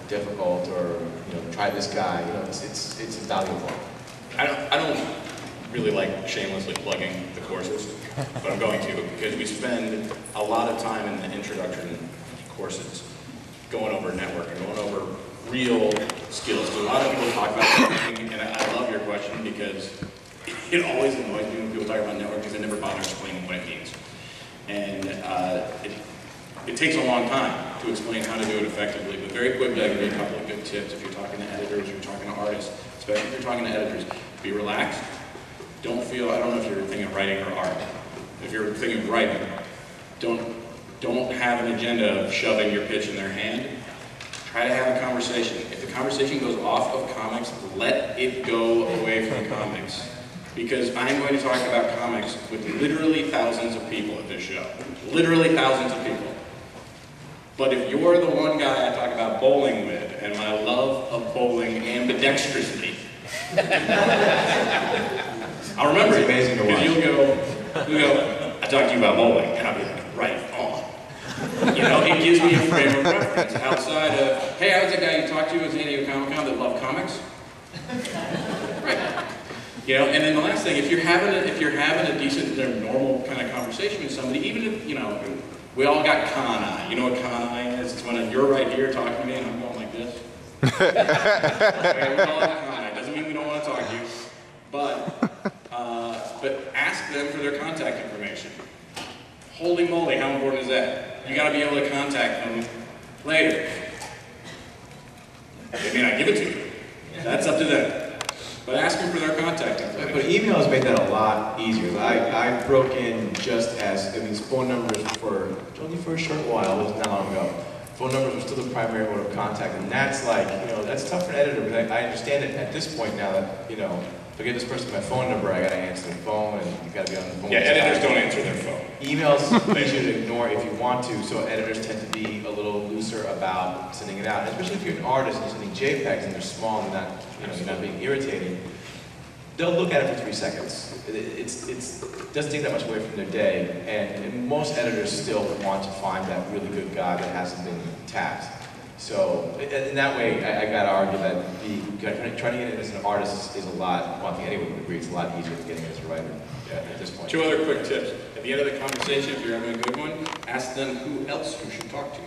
difficult, or try this guy. It's valuable. I don't really like shamelessly plugging the courses, but I'm going to, because we spend a lot of time in the introduction courses going over networking, going over real skills. So a lot of people talk about networking, and I love your question because it always annoys me when people talk about networking because they never bother explaining what it means. And it takes a long time to explain how to do it effectively, but very quickly I can give you a couple of good tips. If you're talking to editors, you're talking to artists, especially if you're talking to editors, be relaxed. Don't feel, I don't know if you're thinking of writing or art. If you're thinking of writing, don't have an agenda of shoving your pitch in their hand. Try to have a conversation. If the conversation goes off of comics, let it go away from comics. Because I'm going to talk about comics with literally thousands of people at this show. Literally thousands of people. But if you're the one guy I talk about bowling with, and my love of bowling ambidextrously, I'll remember it. Amazing to watch. Because you'll go, I talked to you about bowling, and I'll be like, right on. It gives me a frame of reference outside of, hey, I was that guy you talked to at San Diego Comic-Con that loved comics. Right. And then the last thing, if you're having a decent, normal kind of conversation with somebody, even if, we all got con eye. You know what con eye is? It's when you're right here talking to me and I'm going like this. Okay, we call it con eye. Doesn't mean we don't want to talk to you, but ask them for their contact information. Holy moly, how important is that? You got to be able to contact them later. They may not give it to you. That's up to them. But ask them for their contact information. But email has made that a lot easier. I broke in just as, phone numbers only for a short while, it wasn't that long ago. Phone numbers were still the primary mode of contact, and that's that's tough for an editor, but I understand it at this point now that, if I give this person my phone number, I gotta answer the phone, and you gotta be on the phone. Yeah, editors don't answer their phone. Emails easier to ignore if you want to, so editors tend to be a little looser about sending it out. Especially if you're an artist and you're sending JPEGs and they're small and you're not being irritating. They'll look at it for 3 seconds. It doesn't take that much away from their day, and most editors still want to find that really good guy that hasn't been tapped. So in that way, I gotta argue that trying to get in as an artist is a lot. Well, I think anyone would agree it's a lot easier than getting in as a writer at this point. 2 other quick tips. At the end of the conversation, if you're having a good one, ask them who else you should talk to,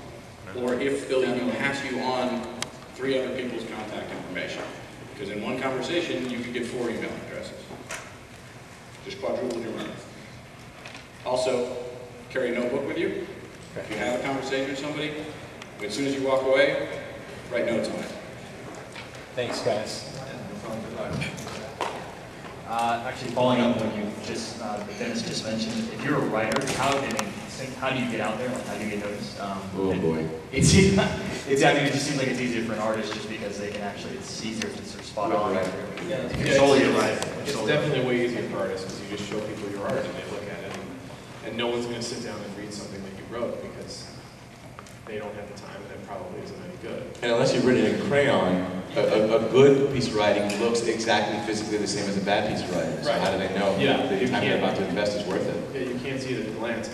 or if they'll even pass you on 3 other people's contact information. Because in one conversation, you could get 4 email addresses. Just quadruple your money. Also, carry a notebook with you. If you have a conversation with somebody, as soon as you walk away, write notes on it. Thanks, guys. Actually, following up on what you Dennis just mentioned, if you're a writer, how do you get out there? Like, how do you get noticed? Oh boy. I think it just seems like it's easier for an artist just because they can it's easier to sort of spot on. It's definitely way easier for artists because you just show people your art and they look at it, and no one's going to sit down and read something that you wrote because they don't have the time and it probably isn't any good. And unless you've written in crayon, a good piece of writing looks exactly physically the same as a bad piece of writing. So how do they know the time you're about to invest is worth it? Yeah, you can't see it at a glance.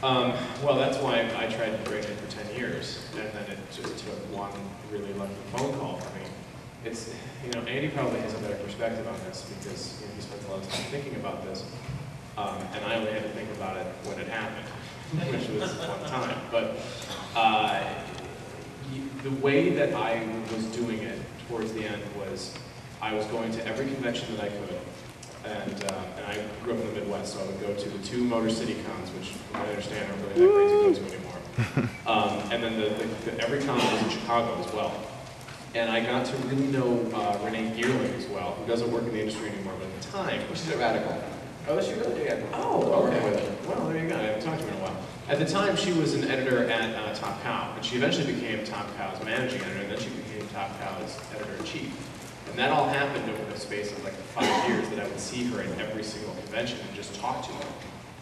Well, that's why I tried to break in for 10 years, and then it just took one really lucky phone call for me. It's, Andy probably has a better perspective on this because he spends a lot of time thinking about this, and I only had to think about it when it happened, which was one time. But the way that I was doing it towards the end was I was going to every convention that I could. And I grew up in the Midwest, so I would go to the 2 Motor City cons, which from what I understand aren't really that great to go to anymore. And then every con was in Chicago as well. And I got to really know Renee Geerling as well, who doesn't work in the industry anymore, but at the time, She's a radical. oh, is she really? Yeah. Oh, Okay. okay. Well, there you go. I haven't talked to her in a while. At the time, she was an editor at Top Cow, and she eventually became Top Cow's managing editor, and then she became Top Cow's editor-in-chief. And that all happened over the space of like 5 years that I would see her in every single convention and just talk to her.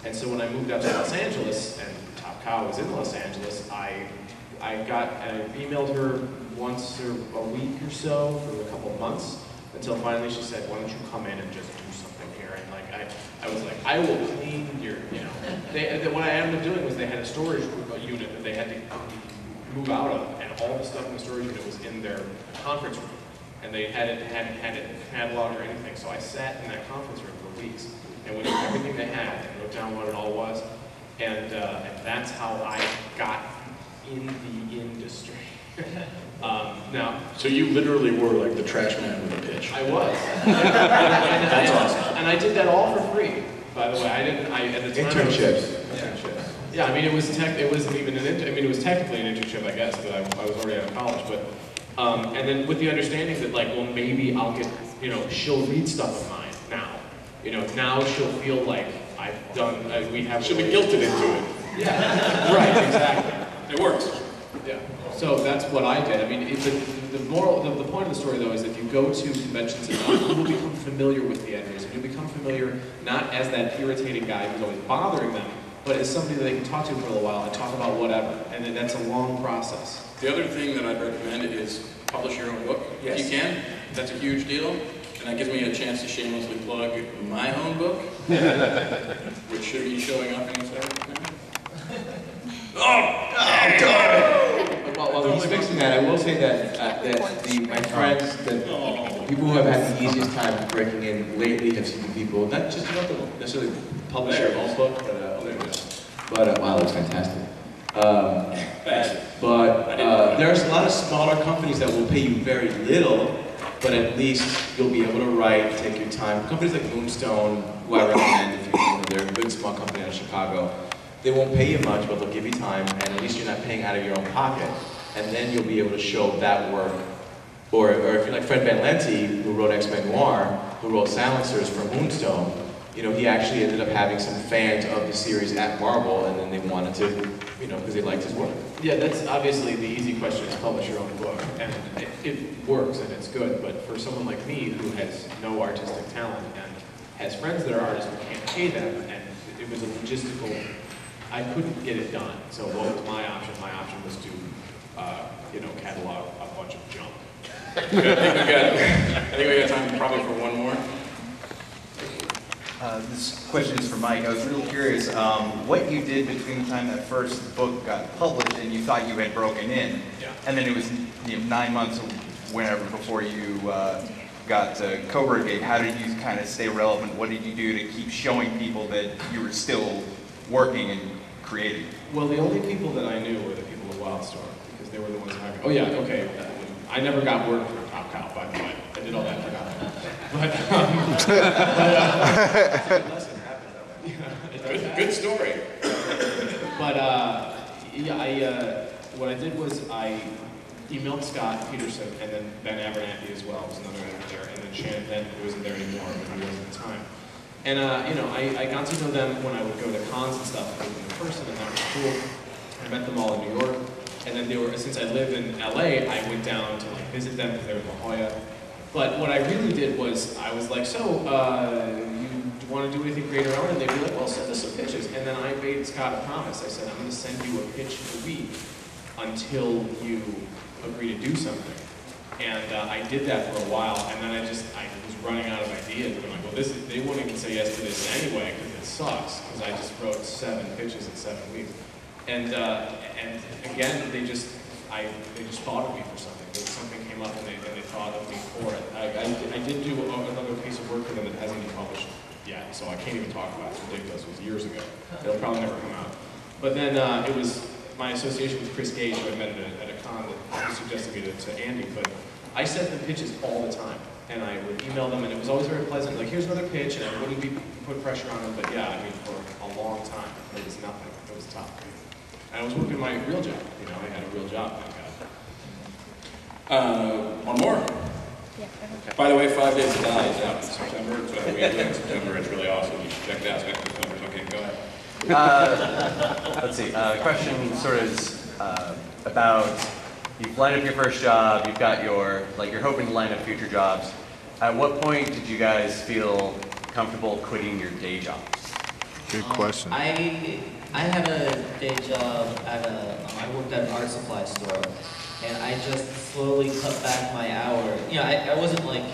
And so when I moved out to Los Angeles, and Top Cow was in Los Angeles, I emailed her once a week or so for a couple of months, until finally she said, why don't you come in and just do something here? And like I was like, I will clean your, what I ended up doing was they had a storage unit that they had to move out of, and all the stuff in the storage unit was in their conference room, and they hadn't had it cataloged or anything. So I sat in that conference room for weeks and went through everything they had and wrote down what it all was, and that's how I got in the industry. Now, So you literally were like the trash man with a pitch. I was. That's awesome. And I did that all for free, by the way. At the time. Internships. Yeah, I mean, it wasn't even it was technically an internship, I guess, because I was already out of college, but, and then with the understanding that, like, well, maybe I'll get, she'll read stuff of mine now. Now she'll feel like I've done, we have. Should be guilted into it. Yeah, right, exactly. It works. Yeah. So that's what I did. I mean, the point of the story, though, is that you go to conventions enough, you will become familiar with the editors, and you'll become familiar not as that irritating guy who's always bothering them, but as somebody that they can talk to for a little while and talk about whatever. And then that's a long process. The other thing that I'd recommend is publish your own book. Yes. If you can, that's a huge deal. And that gives me a chance to shamelessly plug my own book, which should be showing up any second now. While he's fixing that, I will say that my friends, that people who have had the easiest time breaking in lately have seen people, not just not necessarily publish your own book, but wow, that's fantastic. Thanks. But there's a lot of smaller companies that will pay you very little, but at least you'll be able to write, take your time. Companies like Moonstone, who I recommend, if they're a good small company out of Chicago, they won't pay you much, but they'll give you time, and at least you're not paying out of your own pocket. And then you'll be able to show that work. Or if you're like Fred Van Lente, who wrote X-Men Noir, who wrote Silencers for Moonstone, he actually ended up having some fans of the series at Marvel, and then they wanted to, because they liked his work. Yeah, that's obviously the easy question, is publish your own book. And it works and it's good, but for someone like me who has no artistic talent and has friends that are artists but can't pay them, and it was a logistical, I couldn't get it done. So what was my option? My option was to, catalog a bunch of junk. I think we got time probably for one more. This question is for Mike. I was real curious what you did between the time that first book got published and you thought you had broken in, Yeah. and then it was 9 months or whenever before you got Cobra Gate. How did you kind of stay relevant? What did you do to keep showing people that you were still working and creating? Well, the only people that I knew were the people at Wildstorm, because they were the ones who hired me. Oh yeah, okay. I never got word from Top Cow, by the way. I did all that for nothing. But Good story. But what I did was I emailed Scott Peterson and then Ben Abernathy as well, was another editor there, and then Shannon Benton, who wasn't there anymore, but he was at the time. And I got to know them when I would go to cons and stuff, I in person, and that was cool. I met them all in New York, and then since I live in LA, I went down to visit them because they were in La Jolla. But what I really did was, I was like, so, you want to do anything great around? And they'd be like, well, send us some pitches. And then I made Scott a promise. I said, I'm going to send you a pitch a week until you agree to do something. And I did that for a while, and then I was running out of ideas. And I'm like, well, they won't even say yes to this anyway, because it sucks, because I just wrote 7 pitches in 7 weeks. And again, they just thought of me for something. Something came up and they thought of me for it. I did do another piece of work for them that hasn't been published yet, so I can't even talk about it. It's ridiculous. It was years ago. It'll probably never come out. But then it was my association with Chris Gage, who I met at a con, that suggested me to Andy. But I sent them pitches all the time, and I would email them, and it was always very pleasant. Like, here's another pitch, and I wouldn't put pressure on them. But yeah, I mean, for a long time, it was nothing. It was tough. And I was working my real job. I had a real job, thank God. One more. Yeah, okay. By the way, 5 Days to Die is out in September. It's what we do in September. It's really awesome. You should check it out. Okay, go ahead. Let's see. Question sort of is about, you've lined up your first job, you've got you're hoping to line up future jobs. At what point did you guys feel comfortable quitting your day job? Good question. I had a day job I worked at an art supply store, and I just slowly cut back my hour. I wasn't like,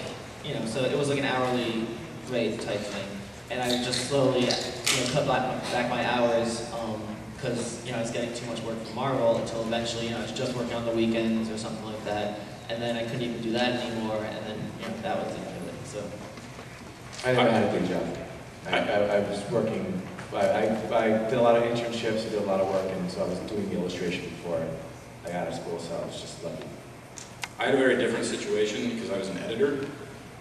so it was like an hourly rate type thing, and I just slowly, cut back my hours, because, you know, I was getting too much work from Marvel until eventually, you know, I was just working on the weekends or something like that. And then I couldn't even do that anymore, and then, you know, that was the end of it, so. I never had a good job. I was working, I did a lot of internships, I did a lot of work, and so I was doing illustration before I got out of school, so I was just lucky. I had a very different situation because I was an editor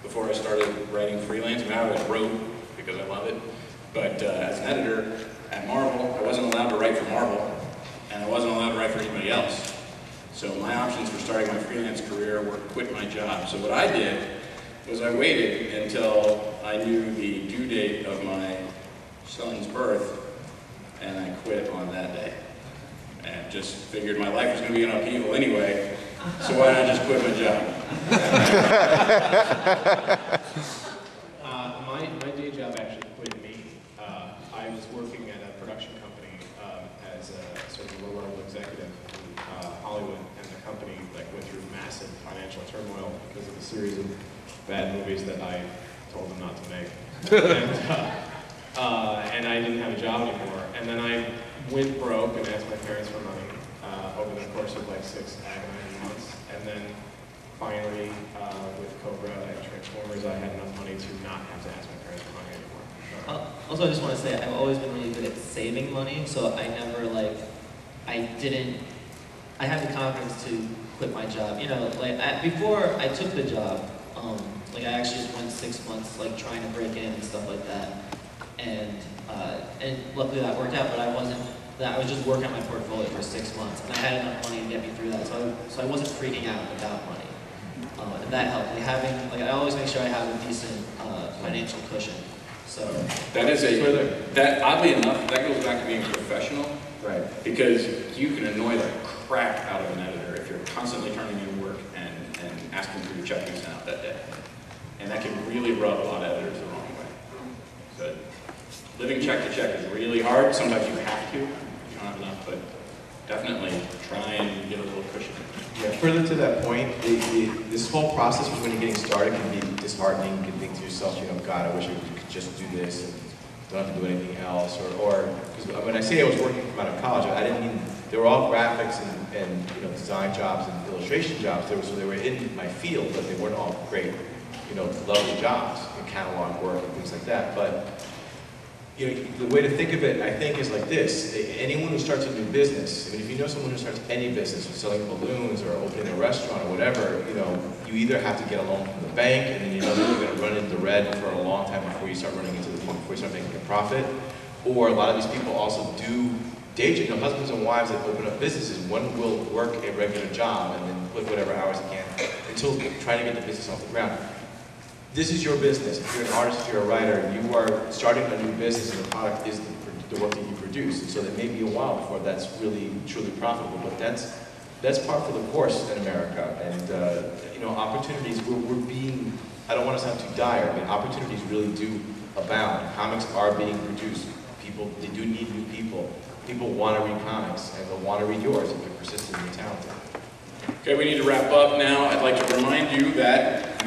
before I started writing freelance. I mean, I always wrote because I love it, but as an editor at Marvel, I wasn't allowed to write for Marvel, and I wasn't allowed to write for anybody else. So my options for starting my freelance career were to quit my job. So what I did was I waited until I knew the due date of my son's birth, and I quit on that day. And just figured my life was going to be in upheaval anyway, so why not just quit my job? My day job actually quit me. I was working at a production company as a sort of low-level executive in Hollywood, and the company like went through massive financial turmoil because of a series of bad movies that I told them not to make. And I didn't have a job anymore. And then I went broke and asked my parents for money over the course of like 6 agonizing months. And then finally, with Cobra and Transformers, I had enough money to not have to ask my parents for money anymore. So. Also, I just want to say I've always been really good at saving money, so I never like, I had the confidence to quit my job. You know, like before I took the job, like I actually just went 6 months like trying to break in and stuff like that, and luckily that worked out. But I was just working on my portfolio for 6 months, and I had enough money to get me through that. So I wasn't freaking out about money, and that helped. Like I always make sure I have a decent financial cushion. So that is that oddly enough, that goes back to being professional. Right. Because you can annoy the crap out of an editor if you're constantly turning in work and asking for your check sent out that day. And that can really rub a lot of editors the wrong way. So living check to check is really hard. Sometimes you have to. You don't have enough, but definitely try and get a little cushion. Yeah, further to that point, this whole process when you're getting started can be disheartening. You can think to yourself, you know, God, I wish I could just do this and don't have to do anything else. Or because when I say I was working from out of college, I didn't mean, they were all graphics and you know, design jobs and illustration jobs. So they were in my field, but they weren't all great, you know, lovely jobs and catalog work and things like that. But you know, the way to think of it, I think, is like this. Anyone who starts a new business, I mean, if you know someone who starts any business, selling balloons or opening a restaurant or whatever, you know, you either have to get a loan from the bank, and then you know that you're going to run into the red for a long time before you start running into the point, before you start making a profit. Or a lot of these people also do day jobs. You know, husbands and wives that open up businesses, one will work a regular job and then put whatever hours he can until trying to get the business off the ground. This is your business. If you're an artist, if you're a writer, you are starting a new business, and the product is the work that you produce. And so there may be a while before that's really, truly profitable, but that's par for the course in America. And you know, opportunities, we're being, I don't want to sound too dire, I mean, opportunities really do abound. Comics are being produced. People, they do need new people. People want to read comics, and they'll want to read yours if you're persistent and talented. Okay, we need to wrap up now. I'd like to remind you that